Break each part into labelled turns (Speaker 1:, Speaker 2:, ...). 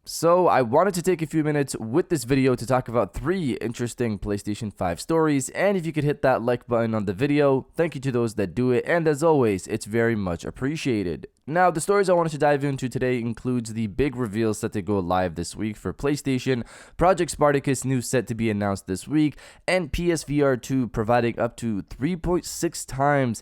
Speaker 1: So I wanted to take a few minutes with this video to talk about 3 interesting PlayStation 5 stories, and if you could hit that like button on the video, thank you to those that do it, and as always, it's very much appreciated. Now, the stories I wanted to dive into today includes the big reveals set to go live this week for PlayStation, Project Spartacus news set to be announced this week, and PSVR 2 providing up to 3.6 times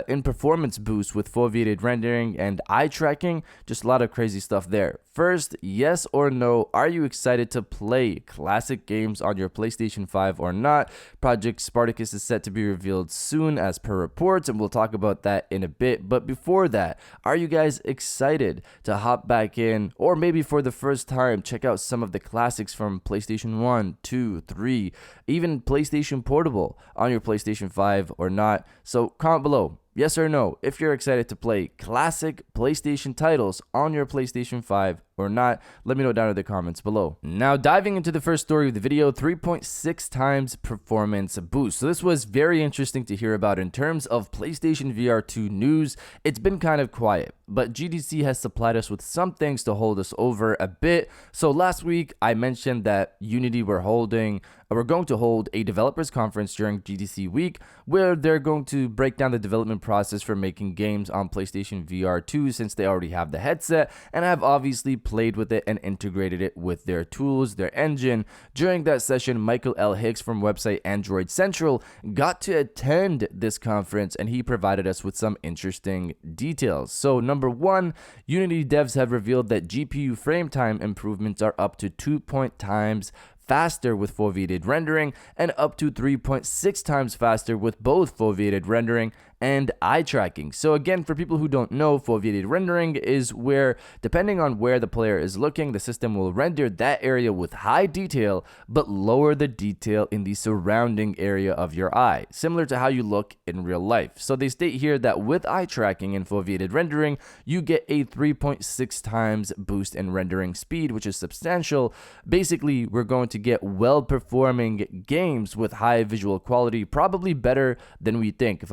Speaker 1: in performance boost with foveated rendering and eye tracking. Just a lot of crazy stuff there. First, yes or no, are you excited to play classic games on your PlayStation 5 or not? Project Spartacus is set to be revealed soon as per reports, and we'll talk about that in a bit. But before that, are you guys excited to hop back in, or maybe for the first time, check out some of the classics from PlayStation 1, 2, 3, even PlayStation Portable on your PlayStation 5 or not? So comment below. Yes or no, if you're excited to play classic PlayStation titles on your PlayStation 5 or not, let me know down in the comments below. Now, diving into the first story of the video, 3.6 times performance boost. So this was very interesting to hear about in terms of PlayStation VR 2 news. It's been kind of quiet, but GDC has supplied us with some things to hold us over a bit. So last week, I mentioned that Unity we're going to hold a developers conference during GDC week where they're going to break down the development process for making games on PlayStation VR 2 since they already have the headset and have obviously played with it and integrated it with their tools, their engine. During that session, Michael L. Hicks from website Android Central got to attend this conference and he provided us with some interesting details. So number one, Unity devs have revealed that GPU frame time improvements are up to 2 times faster with foveated rendering and up to 3.6 times faster with both foveated rendering and eye tracking. So again, for people who don't know, foveated rendering is where, depending on where the player is looking, the system will render that area with high detail but lower the detail in the surrounding area of your eye, similar to how you look in real life. So they state here that with eye tracking and foveated rendering, you get a 3.6 times boost in rendering speed, which is substantial. Basically, we're going to get well-performing games with high visual quality, probably better than we think, if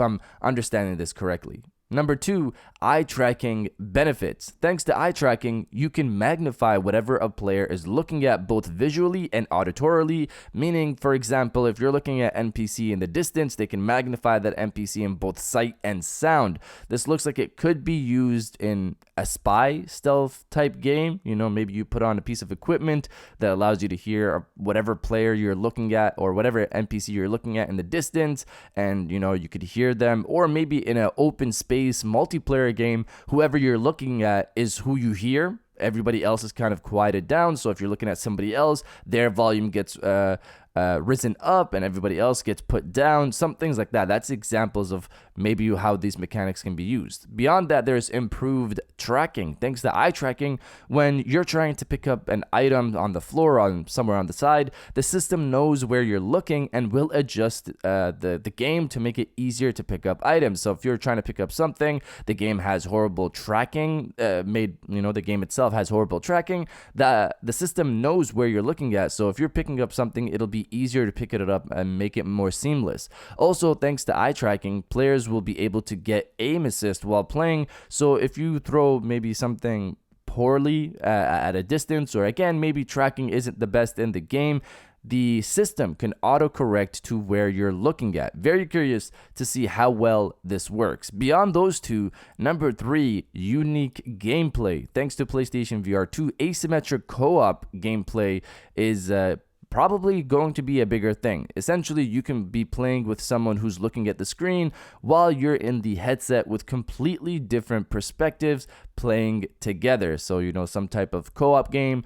Speaker 1: I'm understanding this correctly. Number two, eye tracking benefits. Thanks to eye tracking, you can magnify whatever a player is looking at both visually and auditorily, meaning, for example, if you're looking at NPC in the distance, they can magnify that NPC in both sight and sound. This looks like it could be used in a spy stealth type game. You know, maybe you put on a piece of equipment that allows you to hear whatever player you're looking at or whatever NPC you're looking at in the distance, and you know, you could hear them. Or maybe in an open space multiplayer game, whoever you're looking at is who you hear. Everybody else is kind of quieted down, so if you're looking at somebody else, their volume gets risen up and everybody else gets put down, some things like that. That's examples of maybe how these mechanics can be used. Beyond that, there's improved tracking. Thanks to eye tracking, when you're trying to pick up an item on the floor or somewhere on the side, the system knows where you're looking and will adjust the game to make it easier to pick up items. So if you're trying to pick up something, the game has horrible tracking, the game itself has horrible tracking, the system knows where you're looking at. So if you're picking up something, it'll be easier to pick it up and make it more seamless. Also, thanks to eye tracking, players will be able to get aim assist while playing. So if you throw maybe something poorly at a distance, or again, maybe tracking isn't the best in the game, the system can autocorrect to where you're looking at. Very curious to see how well this works. Beyond those two, number three, unique gameplay. Thanks to PlayStation VR 2, asymmetric co-op gameplay is probably going to be a bigger thing. Essentially, you can be playing with someone who's looking at the screen while you're in the headset with completely different perspectives playing together. So, you know, some type of co-op game,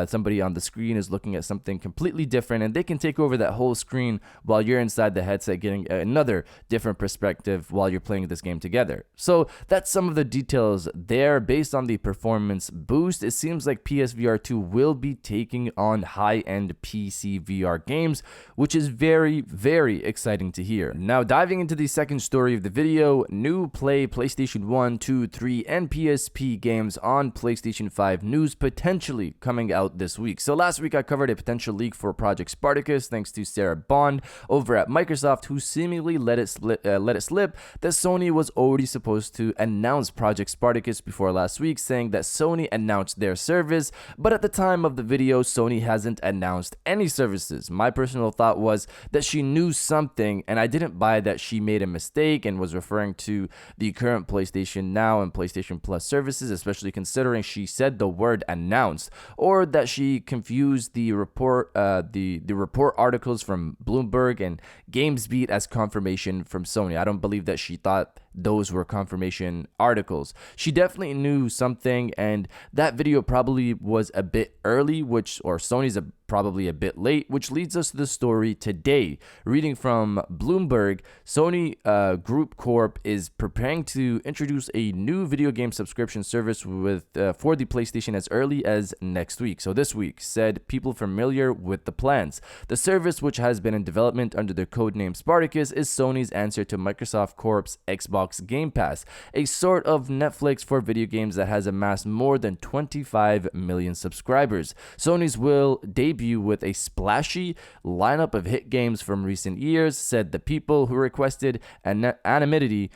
Speaker 1: somebody on the screen is looking at something completely different and they can take over that whole screen while you're inside the headset getting another different perspective while you're playing this game together. So that's some of the details there. Based on the performance boost, it seems like PSVR 2 will be taking on high-end PC PC VR games, which is very, very exciting to hear. Now, diving into the second story of the video, new PlayStation 1, 2, 3, and PSP games on PlayStation 5 news potentially coming out this week. So last week I covered a potential leak for Project Spartacus thanks to Sarah Bond over at Microsoft, who seemingly let it slip that Sony was already supposed to announce Project Spartacus before last week, saying that Sony announced their service, but at the time of the video, Sony hasn't announced any services. My personal thought was that she knew something, and I didn't buy that she made a mistake and was referring to the current PlayStation Now and PlayStation Plus services, especially considering she said the word announced, or that she confused the report articles from Bloomberg and GamesBeat as confirmation from Sony. I don't believe that she thought those were confirmation articles. She definitely knew something, and that video probably was a bit early, or Sony's probably a bit late, which leads us to the story today. Reading from Bloomberg, Sony Group Corp is preparing to introduce a new video game subscription service for the PlayStation as early as next week. So this week, said people familiar with the plans. The service, which has been in development under the codename Spartacus, is Sony's answer to Microsoft Corp's Xbox Game Pass, a sort of Netflix for video games that has amassed more than 25 million subscribers. Sony's will debut with a splashy lineup of hit games from recent years, said the people who requested anonymity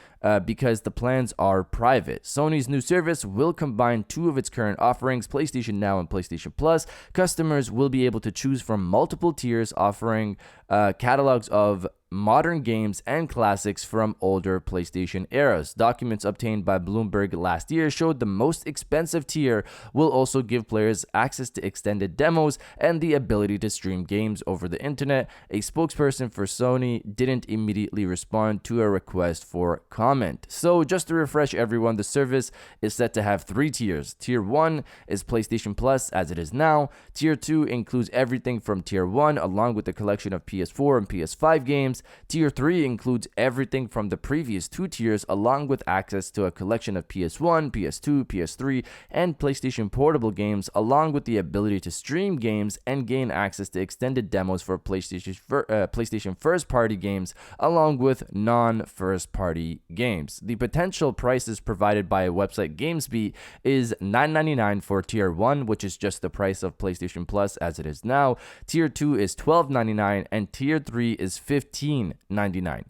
Speaker 1: because the plans are private. Sony's new service will combine two of its current offerings, PlayStation Now and PlayStation Plus. Customers will be able to choose from multiple tiers offering catalogs of modern games and classics from older PlayStation eras. Documents obtained by Bloomberg last year showed the most expensive tier will also give players access to extended demos and the ability to stream games over the internet. A spokesperson for Sony didn't immediately respond to a request for comment. So just to refresh everyone, the service is set to have three tiers. Tier 1 is PlayStation Plus as it is now. Tier 2 includes everything from Tier 1 along with a collection of PS4 and PS5 games. Tier 3 includes everything from the previous two tiers along with access to a collection of PS1, PS2, PS3, and PlayStation Portable games, along with the ability to stream games and gain access to extended demos for PlayStation first-party games along with non-first-party games. The potential prices provided by a website GamesBeat is $9.99 for Tier 1, which is just the price of PlayStation Plus as it is now. Tier 2 is $12.99 and Tier 3 is $15.99.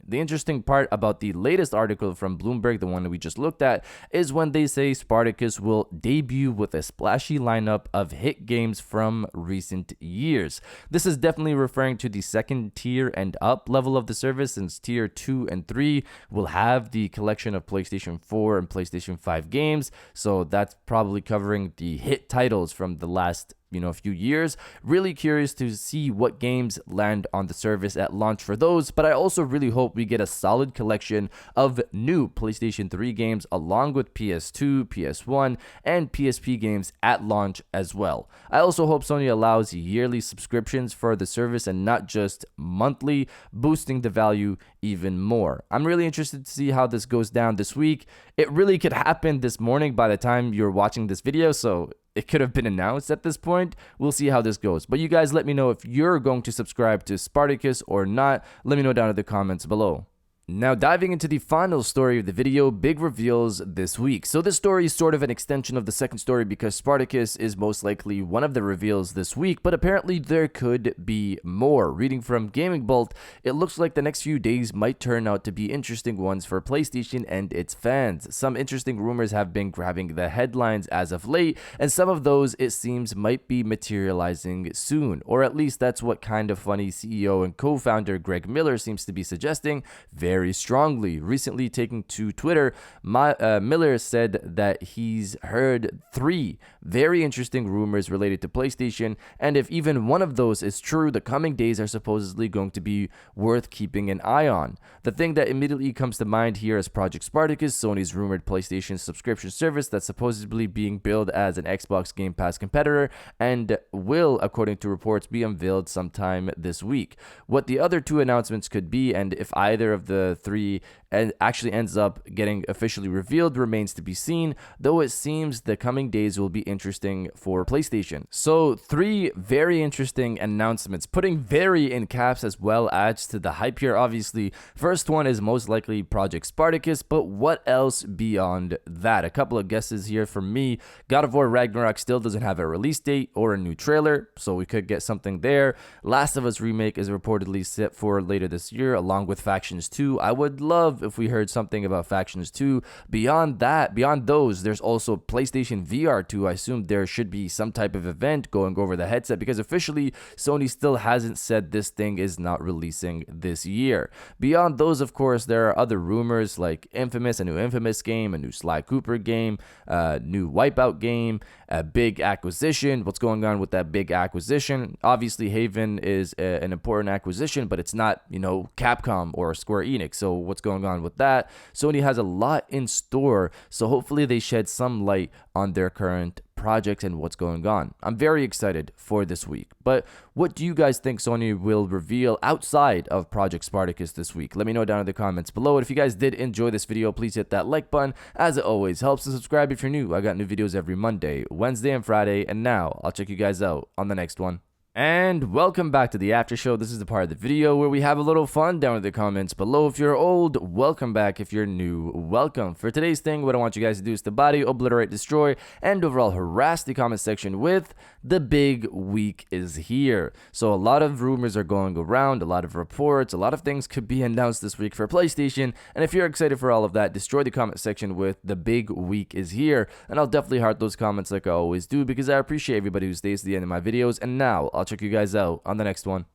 Speaker 1: The interesting part about the latest article from Bloomberg, the one that we just looked at, is when they say Spartacus will debut with a splashy lineup of hit games from recent years. This is definitely referring to the second tier and up level of the service, since Tier 2 and 3 will have the collection of PlayStation 4 and PlayStation 5 games. So that's probably covering the hit titles from the last few years. Really curious to see what games land on the service at launch for those, but I also really hope we get a solid collection of new PlayStation 3 games along with PS2, PS1, and PSP games at launch as well. I also hope Sony allows yearly subscriptions for the service and not just monthly, boosting the value even more. I'm really interested to see how this goes down this week. It really could happen this morning by the time you're watching this video, so it could have been announced at this point. We'll see how this goes. But you guys let me know if you're going to subscribe to Spartacus or not. Let me know down in the comments below. Now diving into the final story of the video, big reveals this week. So this story is sort of an extension of the second story because Spartacus is most likely one of the reveals this week, but apparently there could be more. Reading from Gaming Bolt, it looks like the next few days might turn out to be interesting ones for PlayStation and its fans. Some interesting rumors have been grabbing the headlines as of late, and some of those it seems might be materializing soon, or at least that's what Kinda Funny CEO and co-founder Greg Miller seems to be suggesting very strongly. Recently taking to Twitter, Miller said that he's heard 3 very interesting rumors related to PlayStation, and if even one of those is true, the coming days are supposedly going to be worth keeping an eye on. The thing that immediately comes to mind here is Project Spartacus, Sony's rumored PlayStation subscription service that's supposedly being billed as an Xbox Game Pass competitor and will, according to reports, be unveiled sometime this week. What the other 2 announcements could be, and if either of the 3 and actually ends up getting officially revealed remains to be seen, though it seems the coming days will be interesting for PlayStation. So 3 very interesting announcements, putting very in caps as well adds to the hype here. Obviously, first one is most likely Project Spartacus, but what else beyond that? A couple of guesses here from me. God of War Ragnarok still doesn't have a release date or a new trailer, so we could get something there. Last of Us Remake is reportedly set for later this year, along with Factions 2. I would love if we heard something about Factions 2. Beyond that, beyond those, there's also PlayStation VR 2. I assume there should be some type of event going over the headset, because officially Sony still hasn't said this thing is not releasing this year. Beyond those, of course, there are other rumors like Infamous, a new Infamous game, a new Sly Cooper game, a new Wipeout game, a big acquisition. What's going on with that big acquisition? Obviously, Haven is an important acquisition, but it's not, Capcom or Square Enix. So what's going on with that? Sony has a lot in store, so hopefully they shed some light on their current projects and what's going on. I'm very excited for this week. But what do you guys think Sony will reveal outside of Project Spartacus this week? Let me know down in the comments below. And if you guys did enjoy this video, please hit that like button, as it always helps, and subscribe if you're new. I got new videos every Monday, Wednesday, and Friday. And now I'll check you guys out on the next one. And welcome back to the after show. This is the part of the video where we have a little fun down in the comments below. If you're old, welcome back. If you're new, welcome. For today's thing, what I want you guys to do is to body, obliterate, destroy, and overall harass the comment section with "the big week is here." So a lot of rumors are going around, a lot of reports, a lot of things could be announced this week for PlayStation. And if you're excited for all of that, destroy the comment section with "the big week is here." And I'll definitely heart those comments like I always do, because I appreciate everybody who stays to the end of my videos. And now I'll check you guys out on the next one.